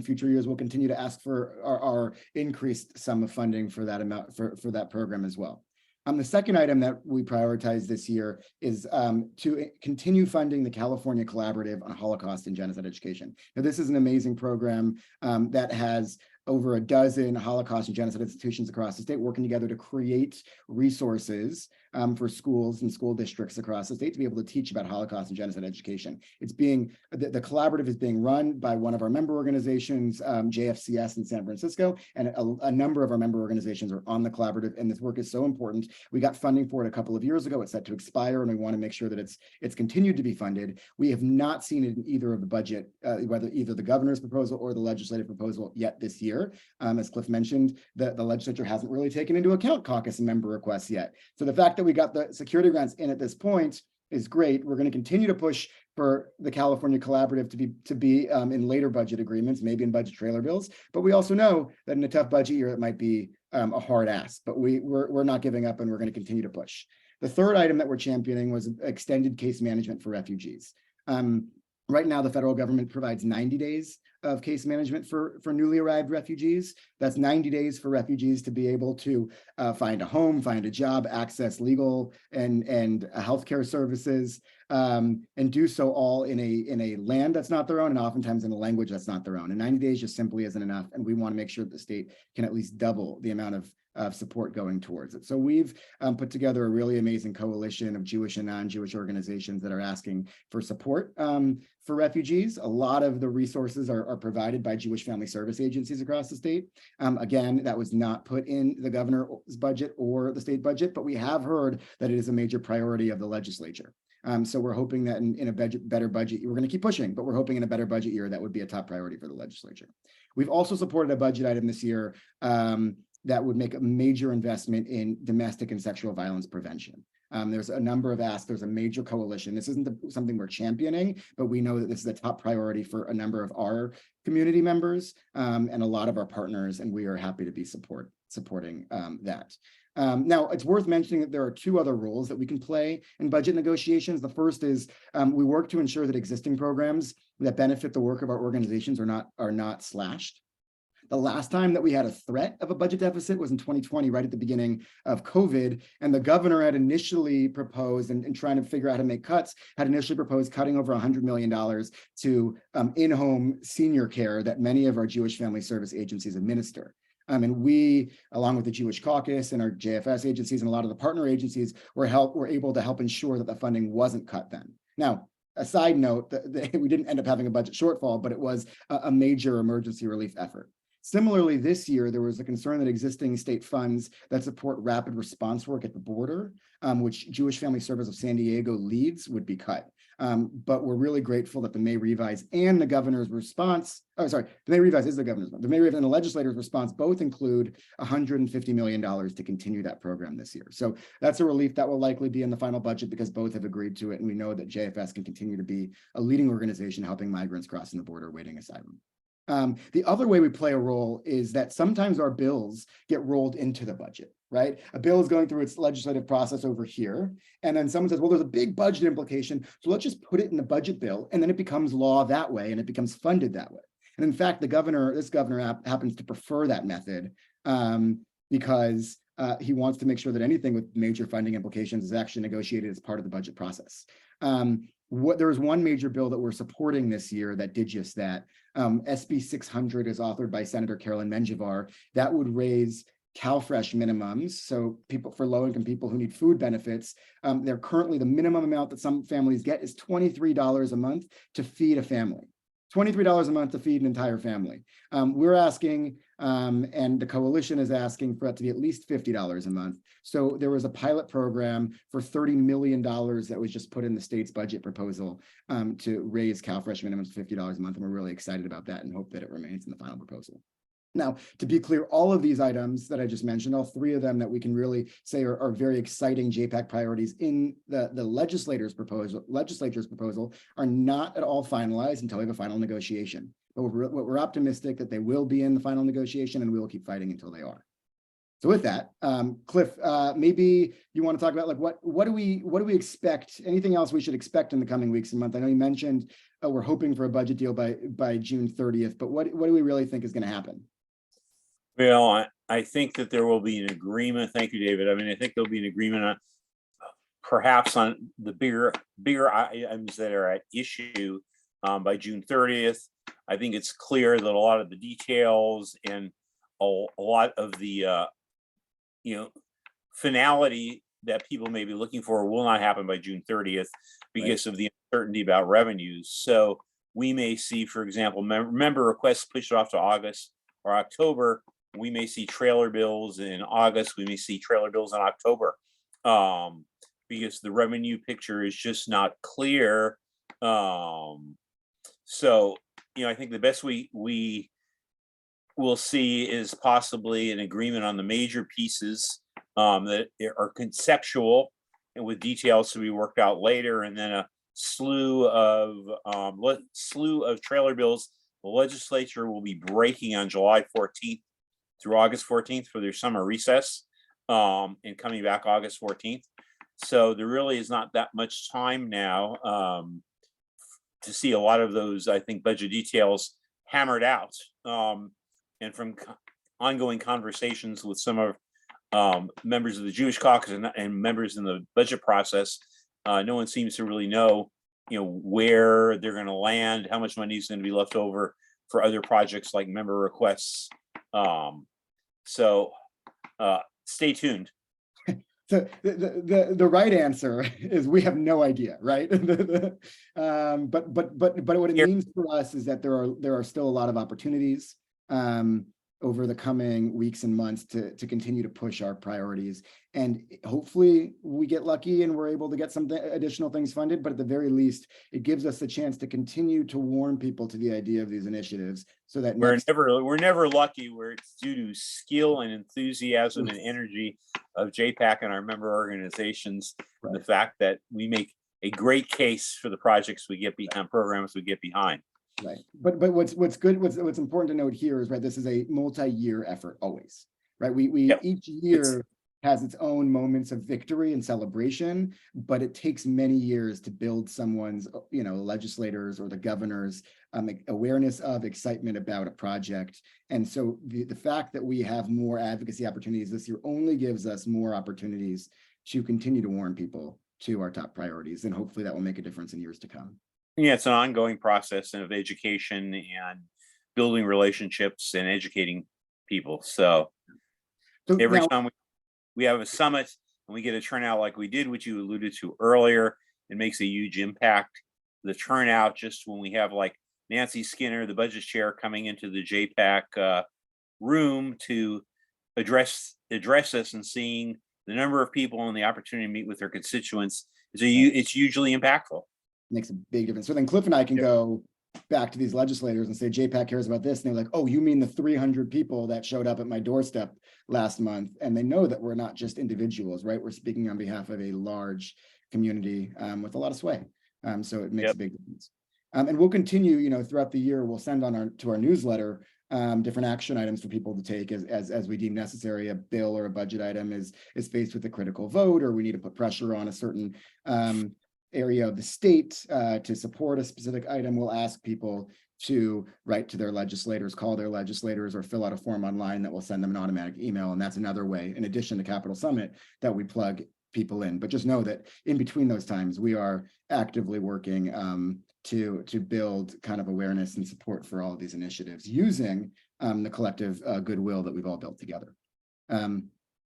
future years, we'll continue to ask for our increased sum of funding for that amount for that program as well. The second item that we prioritize this year is to continue funding the California Collaborative on Holocaust and Genocide Education. Now, this is an amazing program that has over a dozen Holocaust and genocide institutions across the state working together to create resources for schools and school districts across the state to be able to teach about Holocaust and genocide education. It's being, the collaborative is being run by one of our member organizations, JFCS in San Francisco, and a number of our member organizations are on the collaborative, and this work is so important. We got funding for it a couple of years ago. It's set to expire, and we want to make sure that it's continued to be funded. We have not seen it in either of the budget, whether either the governor's proposal or the legislative proposal yet this year. As Cliff mentioned, the legislature hasn't really taken into account caucus and member requests yet. So the fact that we got the security grants in at this point is great. We're going to continue to push for the California Collaborative to be in later budget agreements, maybe in budget trailer bills. But we also know that in a tough budget year, it might be a hard ask. But we're not giving up, and we're going to continue to push. The third item that we're championing was extended case management for refugees. Right now, the federal government provides 90 days of case management for newly arrived refugees. That's 90 days for refugees to be able to find a home, find a job, access legal and healthcare services, and do so all in a land that's not their own, and oftentimes in a language that's not their own. And 90 days just simply isn't enough, and we want to make sure that the state can at least double the amount of support going towards it. So we've put together a really amazing coalition of Jewish and non-Jewish organizations that are asking for support for refugees. A lot of the resources are provided by Jewish family service agencies across the state. Again, that was not put in the governor's budget or the state budget, but we have heard that it is a major priority of the legislature. So we're hoping that in a better budget, we're going to keep pushing, but we're hoping in a better budget year, that would be a top priority for the legislature. We've also supported a budget item this year that would make a major investment in domestic and sexual violence prevention. There's a number of asks. There's a major coalition. This isn't something we're championing, but we know that this is a top priority for a number of our community members and a lot of our partners, and we are happy to be supporting that. Now, it's worth mentioning that there are two other roles that we can play in budget negotiations. The first is we work to ensure that existing programs that benefit the work of our organizations are not slashed. The last time that we had a threat of a budget deficit was in 2020, right at the beginning of COVID. And the governor had initially proposed, and trying to figure out how to make cuts, had initially proposed cutting over $100 million to in-home senior care that many of our Jewish family service agencies administer. And we, along with the Jewish Caucus and our JFS agencies and a lot of the partner agencies, were able to help ensure that the funding wasn't cut then. Now, a side note, we didn't end up having a budget shortfall, but it was a major emergency relief effort. Similarly, this year, there was a concern that existing state funds that support rapid response work at the border, which Jewish Family Service of San Diego leads, would be cut. But we're really grateful that the May revise and the governor's response, the May revise is the governor's one. The May revise and the legislator's response both include $150 million to continue that program this year. So that's a relief that will likely be in the final budget because both have agreed to it. And we know that JFS can continue to be a leading organization helping migrants crossing the border waiting asylum. The other way we play a role is that sometimes our bills get rolled into the budget, right? A bill is going through its legislative process over here, and then someone says, well, there's a big budget implication, so let's just put it in the budget bill, and then it becomes law that way, and it becomes funded that way. And in fact, this governor happens to prefer that method because he wants to make sure that anything with major funding implications is actually negotiated as part of the budget process. There was one major bill that we're supporting this year that did just that. SB 600 is authored by Senator Carolyn Menjivar. That would raise CalFresh minimums. So for low-income people who need food benefits, they're currently the minimum amount that some families get is $23 a month to feed a family. $23 a month to feed an entire family. We're asking, and the coalition is asking for it to be at least $50 a month. So there was a pilot program for $30 million that was just put in the state's budget proposal to raise CalFresh minimums to $50 a month. And we're really excited about that and hope that it remains in the final proposal. Now, to be clear, all of these items that I just mentioned, all three of them that we can really say are very exciting JPAC priorities in the legislature's proposal are not at all finalized until we have a final negotiation. But we're optimistic that they will be in the final negotiation, and we will keep fighting until they are. So with that, Cliff, maybe you want to talk about like what do we expect? Anything else we should expect in the coming weeks and months? I know you mentioned we're hoping for a budget deal by June 30th, but what do we really think is going to happen? Well, I think that there will be an agreement. Thank you, David. I mean, I think there'll be an agreement on perhaps on the bigger items that are at issue by June 30th. I think it's clear that a lot of the details and a lot of the finality that people may be looking for will not happen by June 30th because of the uncertainty about revenues. So we may see, for example, member requests pushed off to August or October. We may see trailer bills in August. We may see trailer bills in October, because the revenue picture is just not clear. So, I think the best we will see is possibly an agreement on the major pieces that are conceptual and with details to be worked out later, and then a slew of trailer bills. The legislature will be breaking on July 14th through August 14th for their summer recess, and coming back August 14th. So there really is not that much time now to see a lot of those, I think, budget details hammered out. And from ongoing conversations with some of members of the Jewish caucus and members in the budget process, no one seems to really know, where they're going to land, how much money is going to be left over for other projects like member requests. So stay tuned. So the right answer is we have no idea, right? But what it means for us is that there are still a lot of opportunities over the coming weeks and months to continue to push our priorities. And hopefully we get lucky and we're able to get some additional things funded, but at the very least, it gives us a chance to continue to warn people to the idea of these initiatives so that we're never lucky, where it's due to skill and enthusiasm and energy of JPAC and our member organizations. Right. The fact that we make a great case for the projects we get behind, programs we get behind. Right. But what's good, what's important to note here is, right, this is a multi-year effort always, right? We each year has its own moments of victory and celebration, but it takes many years to build someone's, legislators or the governor's awareness of, excitement about a project. And so the fact that we have more advocacy opportunities this year only gives us more opportunities to continue to warn people to our top priorities. And hopefully that will make a difference in years to come. Yeah, it's an ongoing process of education and building relationships and educating people. So every time we have a summit and we get a turnout like we did, which you alluded to earlier, it makes a huge impact. The turnout, just when we have like Nancy Skinner, the budget chair, coming into the JPAC room to address us and seeing the number of people and the opportunity to meet with their constituents, it's hugely impactful. Makes a big difference. So then Cliff and I can go back to these legislators and say, JPAC cares about this. And they're like, oh, you mean the 300 people that showed up at my doorstep last month? And they know that we're not just individuals, right? We're speaking on behalf of a large community with a lot of sway. So it makes a big difference. And we'll continue, throughout the year, we'll send to our newsletter different action items for people to take as we deem necessary. A bill or a budget item is faced with a critical vote, or we need to put pressure on a certain area of the state to support a specific item. We'll ask people to write to their legislators, call their legislators, or fill out a form online that will send them an automatic email. And that's another way, in addition to Capitol Summit, that we plug people in. But just know that in between those times, we are actively working to build kind of awareness and support for all of these initiatives using the collective goodwill that we've all built together.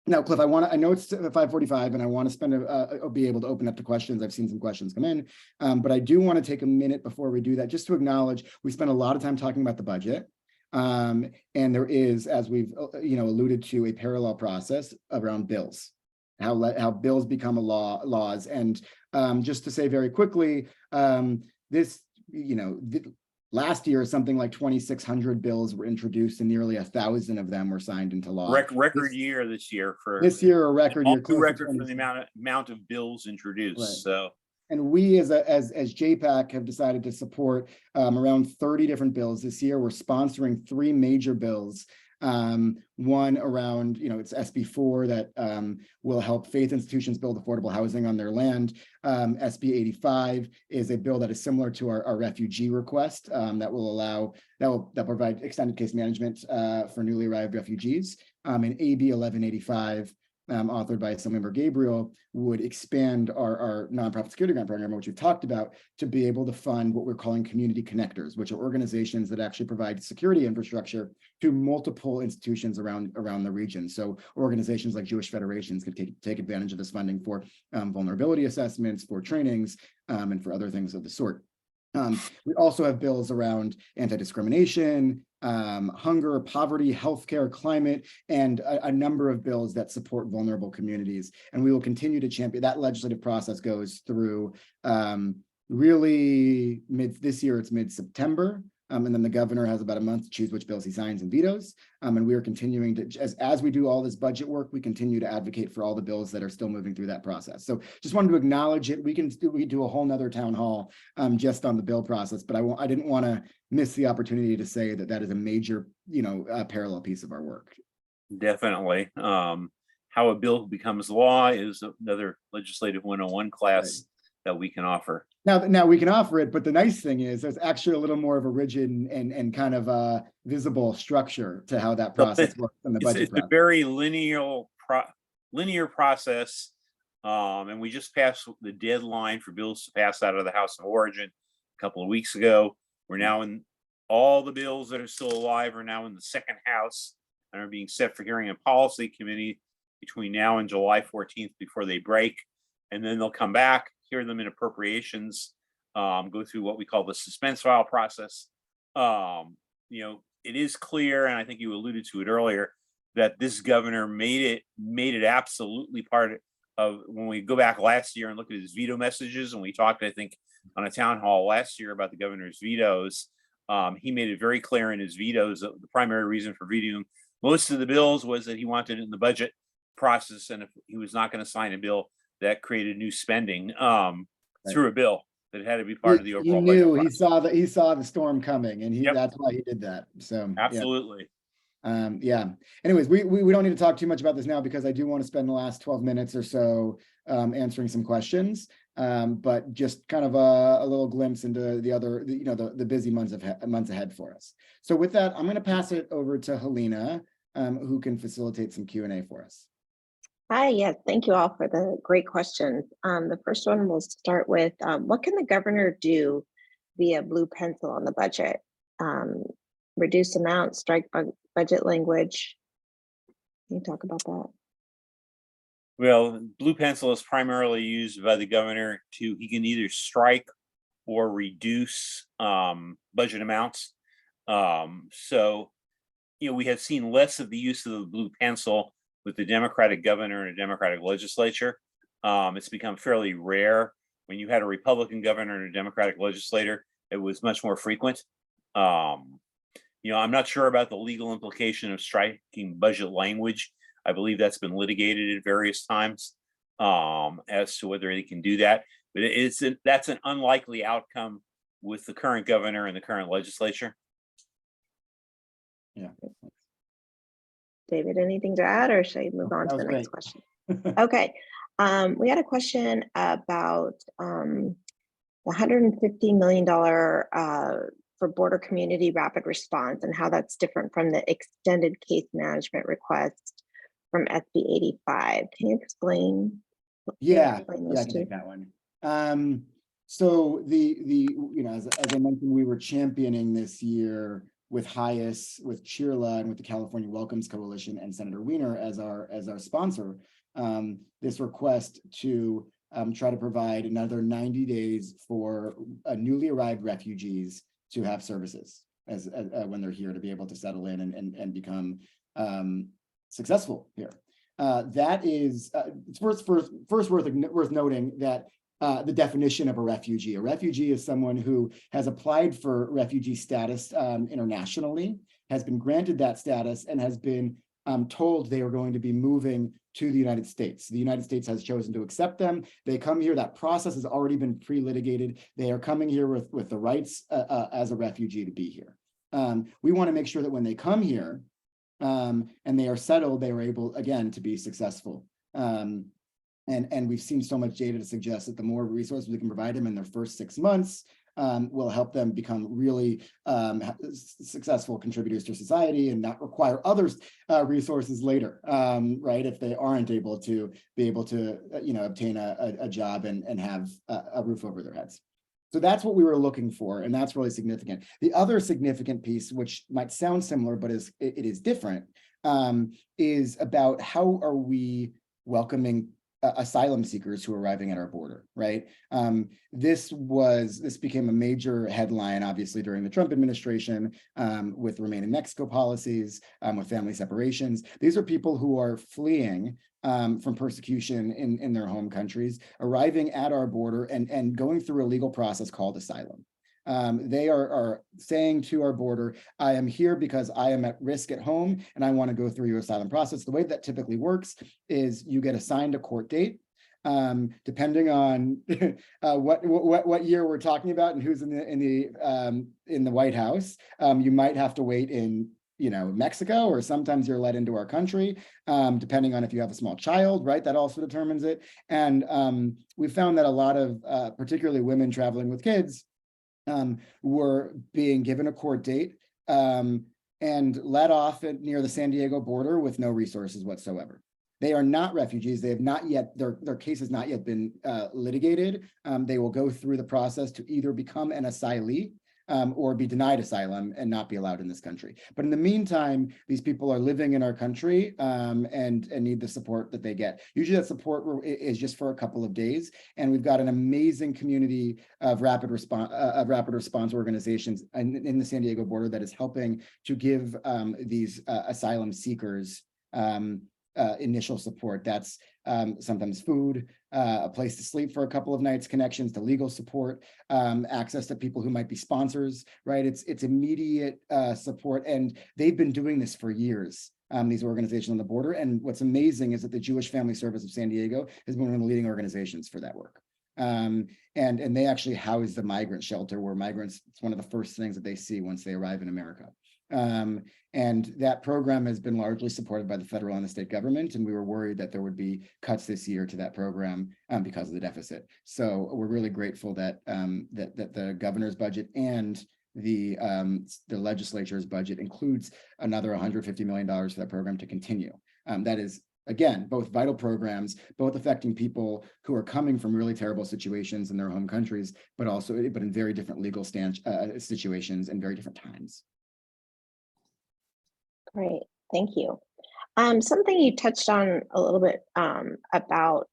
Now, Cliff, I know it's 5:45 and I want to be able to open up to questions. I've seen some questions come in, but I do want to take a minute before we do that, just to acknowledge we spent a lot of time talking about the budget. And there is, as we've alluded to, a parallel process around bills, how bills become laws. And just to say very quickly, last year, something like 2,600 bills were introduced, and nearly 1,000 of them were signed into law. Record year this year for a record year. Record for the amount of bills introduced. Right. So, and we as JPAC have decided to support around 30 different bills this year. We're sponsoring 3 major bills. One around, it's SB 4 that will help faith institutions build affordable housing on their land. SB 85 is a bill that is similar to our refugee request that will provide extended case management for newly arrived refugees. And AB 1185 authored by Assemblymember Gabriel, would expand our nonprofit security grant program, which we've talked about, to be able to fund what we're calling community connectors, which are organizations that actually provide security infrastructure to multiple institutions around the region. So organizations like Jewish federations can take advantage of this funding for vulnerability assessments, for trainings, and for other things of the sort. We also have bills around anti-discrimination, hunger, poverty, healthcare, climate, and a number of bills that support vulnerable communities. And we will continue to champion. That legislative process goes through really this year, it's mid-September. And then the governor has about a month to choose which bills he signs and vetoes. And we are continuing to, as we do all this budget work, we continue to advocate for all the bills that are still moving through that process. So just wanted to acknowledge it. We can do a whole nother town hall just on the bill process, but I didn't want to miss the opportunity to say that is a major, parallel piece of our work. Definitely. How a bill becomes law is another legislative 101 class that we can offer. Now we can offer it, but the nice thing is there's actually a little more of a rigid and kind of visible structure to how that process works in the budget It's process. a very linear process, and we just passed the deadline for bills to pass out of the House of Origin a couple of weeks ago. We're now in all the bills that are still alive are now in the second House and are being set for hearing in Policy Committee between now and July 14th before they break, and then they'll come back, hear them in appropriations, go through what we call the suspense file process. It is clear, and I think you alluded to it earlier, that this governor made it absolutely part of, when we go back last year and look at his veto messages, and we talked, I think, on a town hall last year about the governor's vetoes. He made it very clear in his vetoes that the primary reason for vetoing most of the bills was that he wanted it in the budget process, and if he was not going to sign a bill that created new spending through a bill, that had to be part of the overall budget. He knew, process. he saw the storm coming, and that's why he did that. So absolutely. Anyways, we don't need to talk too much about this now, because I do want to spend the last 12 minutes or so answering some questions. But just kind of a little glimpse into the other, the busy months ahead for us. So with that, I'm going to pass it over to Helena, who can facilitate some Q&A for us. Hi, yes, thank you all for the great questions. The first one we'll start with, what can the governor do via blue pencil on the budget? Reduce amount, strike budget language. Can you talk about that? Well, blue pencil is primarily used by the governor he can either strike or reduce budget amounts. So, we have seen less of the use of the blue pencil with the Democratic governor and a Democratic legislature. It's become fairly rare. When you had a Republican governor and a Democratic legislator, it was much more frequent. I'm not sure about the legal implication of striking budget language. I believe that's been litigated at various times as to whether they can do that. But that's an unlikely outcome with the current governor and the current legislature. Yeah. David, anything to add, or should I move on to the next question? Okay. We had a question about the $150 million for border community rapid response, and how that's different from the extended case management request from SB 85. Can you explain? Yeah, I can take that one. So as I mentioned, we were championing this year with HIAS, with Chirla, and with the California Welcomes Coalition, and Senator Wiener as our sponsor, this request to try to provide another 90 days for newly arrived refugees to have services as when they're here, to be able to settle in and become successful here. That is it's first worth noting that the definition of a refugee. A refugee is someone who has applied for refugee status internationally, has been granted that status, and has been told they are going to be moving to the United States. The United States has chosen to accept them. They come here. That process has already been pre-litigated. They are coming here with the rights as a refugee to be here. We want to make sure that when they come here and they are settled, they are able, again, to be successful. And we've seen so much data to suggest that the more resources we can provide them in their first 6 months, will help them become really successful contributors to society and not require others resources later, right? If they aren't able to obtain a job and have a roof over their heads. So that's what we were looking for, and that's really significant. The other significant piece, which might sound similar, but it is different, is about how are we welcoming asylum seekers who are arriving at our border, right? This became a major headline, obviously, during the Trump administration, with Remain in Mexico policies, with family separations. These are people who are fleeing from persecution in their home countries, arriving at our border and going through a legal process called asylum. They are saying to our border, I am here because I am at risk at home and I want to go through your asylum process. The way that typically works is you get assigned a court date, depending on what year we're talking about and who's in the White House. You might have to wait in Mexico, or sometimes you're let into our country, depending on if you have a small child, right? That also determines it. And we found that a lot of particularly women traveling with kids were being given a court date and let off near the San Diego border with no resources whatsoever. They are not refugees. They have not yet, their case has not yet been litigated. They will go through the process to either become an asylee or be denied asylum and not be allowed in this country. But in the meantime, these people are living in our country and need the support that they get. Usually that support is just for a couple of days. And we've got an amazing community of rapid response organizations in the San Diego border that is helping to give these asylum seekers initial support. That's sometimes food, a place to sleep for a couple of nights, connections to legal support, access to people who might be sponsors, right? It's immediate support. And they've been doing this for years, these organizations on the border. And what's amazing is that the Jewish Family Service of San Diego has been one of the leading organizations for that work. And they actually house the migrant shelter where migrants, it's one of the first things that they see once they arrive in America. And that program has been largely supported by the federal and the state government. And we were worried that there would be cuts this year to that program because of the deficit. So we're really grateful that that the governor's budget and the legislature's budget includes another $150 million for that program to continue. That is, again, both vital programs, both affecting people who are coming from really terrible situations in their home countries, but in very different legal situations and very different times. Great, thank you. Something you touched on a little bit about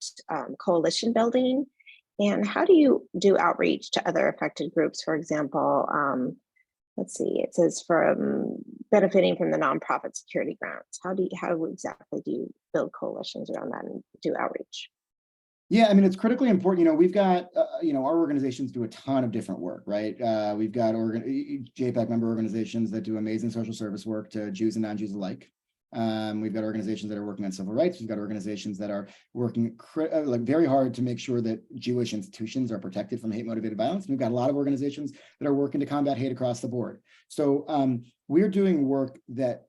coalition building, and how do you do outreach to other affected groups? For example, let's see, it says from benefiting from the nonprofit security grants. How exactly do you build coalitions around that and do outreach? Yeah, I mean, it's critically important. We've got, our organizations do a ton of different work, right? We've got JPAC member organizations that do amazing social service work to Jews and non-Jews alike. We've got organizations that are working on civil rights. We've got organizations that are working very hard to make sure that Jewish institutions are protected from hate-motivated violence. And we've got a lot of organizations that are working to combat hate across the board. So we're doing work that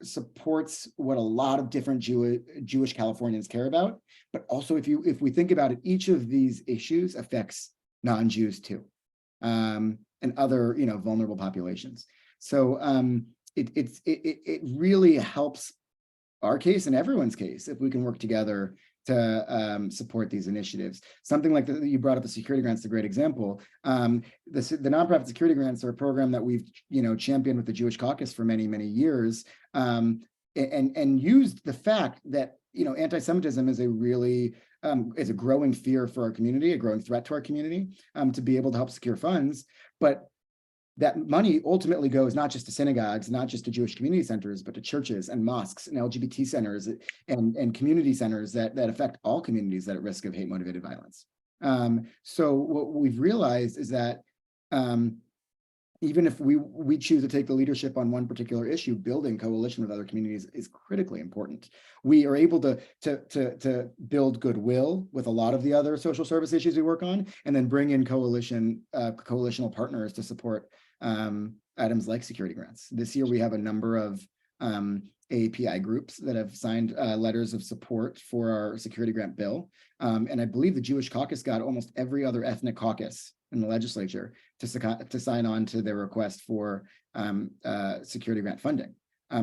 supports what a lot of different Jewish Californians care about. But also, if we think about it, each of these issues affects non-Jews too, and other vulnerable populations. So it really helps our case and everyone's case if we can work together to support these initiatives. Something like you brought up the security grants is a great example. The nonprofit security grants are a program that we've championed with the Jewish Caucus for many, many years, and used the fact that anti-Semitism is a really is a growing fear for our community, a growing threat to our community, to be able to help secure funds. But that money ultimately goes not just to synagogues, not just to Jewish community centers, but to churches and mosques and LGBT centers and community centers that affect all communities that are at risk of hate-motivated violence. So what we've realized is that even if we choose to take the leadership on one particular issue, building coalition with other communities is critically important. We are able to build goodwill with a lot of the other social service issues we work on, and then bring in coalitional partners to support items like security grants. This year, we have a number of API groups that have signed letters of support for our security grant bill. And I believe the Jewish caucus got almost every other ethnic caucus in the legislature to sign on to their request for security grant funding.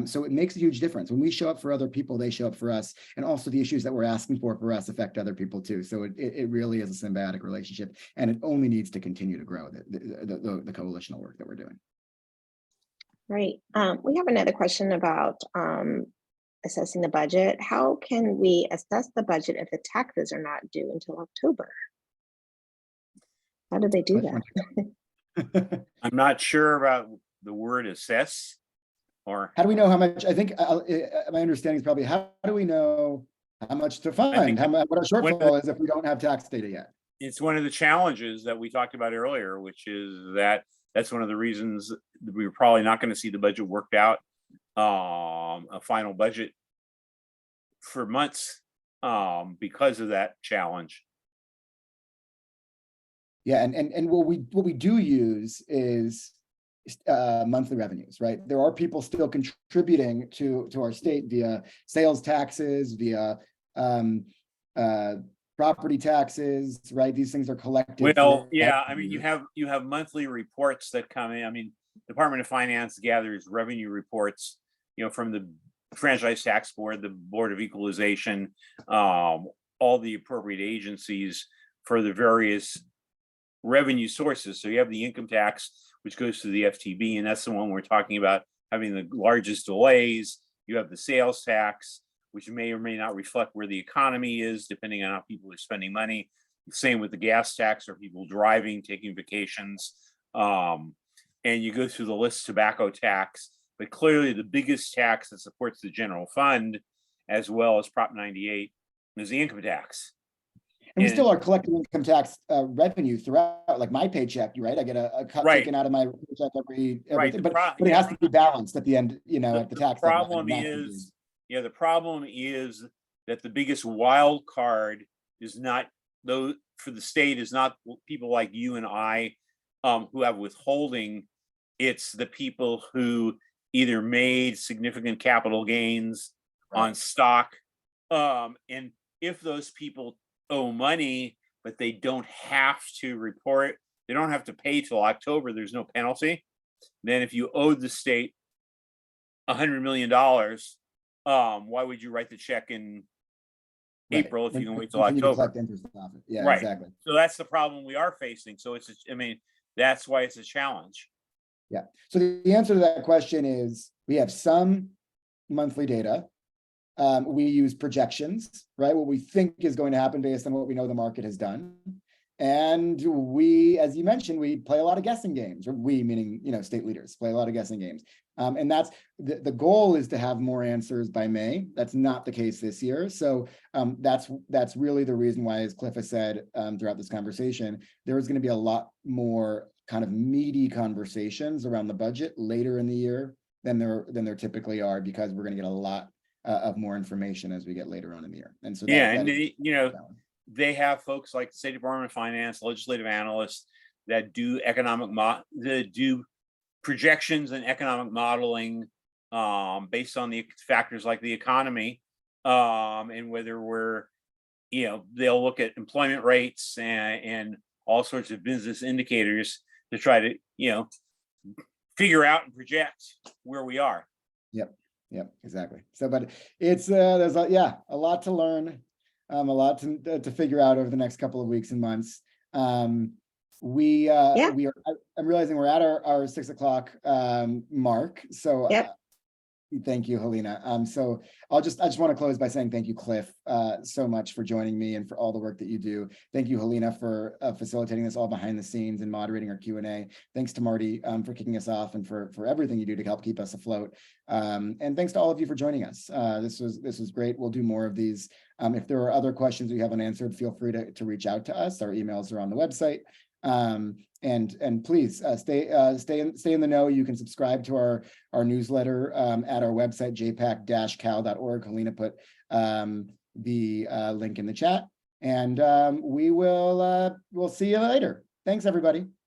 So it makes a huge difference. When we show up for other people, they show up for us. And also the issues that we're asking for us affect other people too. So it really is a symbiotic relationship, and it only needs to continue to grow, the coalitional work that we're doing. Right. We have another question about assessing the budget. How can we assess the budget if the taxes are not due until October? How do they do that? I'm not sure about the word assess. Or how do we know how much? I think my understanding is probably how do we know how much to fund? What our shortfall is if we don't have tax data yet. It's one of the challenges that we talked about earlier, which is that's one of the reasons that we're probably not going to see the budget worked out, a final budget for months, because of that challenge. Yeah, and what we do use is monthly revenues, right? There are people still contributing to our state via sales taxes, via property taxes, right? These things are collected. Well, yeah, I mean, you have monthly reports that come in. I mean, Department of Finance gathers revenue reports, from the Franchise Tax Board, the Board of Equalization, all the appropriate agencies for the various revenue sources. So you have the income tax, which goes to the FTB, and that's the one we're talking about having the largest delays. You have the sales tax, which may or may not reflect where the economy is, depending on how people are spending money. Same with the gas tax, or people driving, taking vacations. And you go through the list, tobacco tax, but clearly the biggest tax that supports the general fund, as well as Prop 98, is the income tax. And we still are collecting income tax revenue throughout, like my paycheck, right? I get a cut taken out of my paycheck every but it has to be balanced at the end, at the tax. The problem is that the biggest wild card is not those for the state is not people like you and I who have withholding. It's the people who either made significant capital gains on stock, and if those people owe money, but they don't have to report, they don't have to pay till October, there's no penalty. Then if you owed the state $100 million, why would you write the check in April if you can wait till October? Yeah, right. Exactly. So that's the problem we are facing. So that's why it's a challenge. Yeah. So the answer to that question is we have some monthly data. We use projections, right? What we think is going to happen based on what we know the market has done. And we, as you mentioned, we play a lot of guessing games, or we meaning, state leaders play a lot of guessing games. And that's the goal is to have more answers by May. That's not the case this year. So that's really the reason why, as Cliff has said throughout this conversation, there is going to be a lot more kind of meaty conversations around the budget later in the year than there typically are, because we're going to get a lot of more information as we get later on in the year. And so they have folks like the State Department of Finance, legislative analysts that do that do projections and economic modeling based on the factors like the economy, and whether they'll look at employment rates and all sorts of business indicators to try to figure out and project where we are. Yep, exactly. So, but it's there's a lot to learn, a lot to figure out over the next couple of weeks and months. I'm realizing we're at our 6 o'clock mark. So thank you, Helena. So I just want to close by saying thank you, Cliff, so much for joining me and for all the work that you do. Thank you, Helena, for facilitating this all behind the scenes and moderating our Q&A. Thanks to Marty for kicking us off and for everything you do to help keep us afloat. And thanks to all of you for joining us. This was great. We'll do more of these. If there are other questions we haven't answered, feel free to reach out to us. Our emails are on the website. And please stay in the know. You can subscribe to our newsletter at our website, jpac-cal.org. Helena put the link in the chat, and we'll see you later. Thanks, everybody.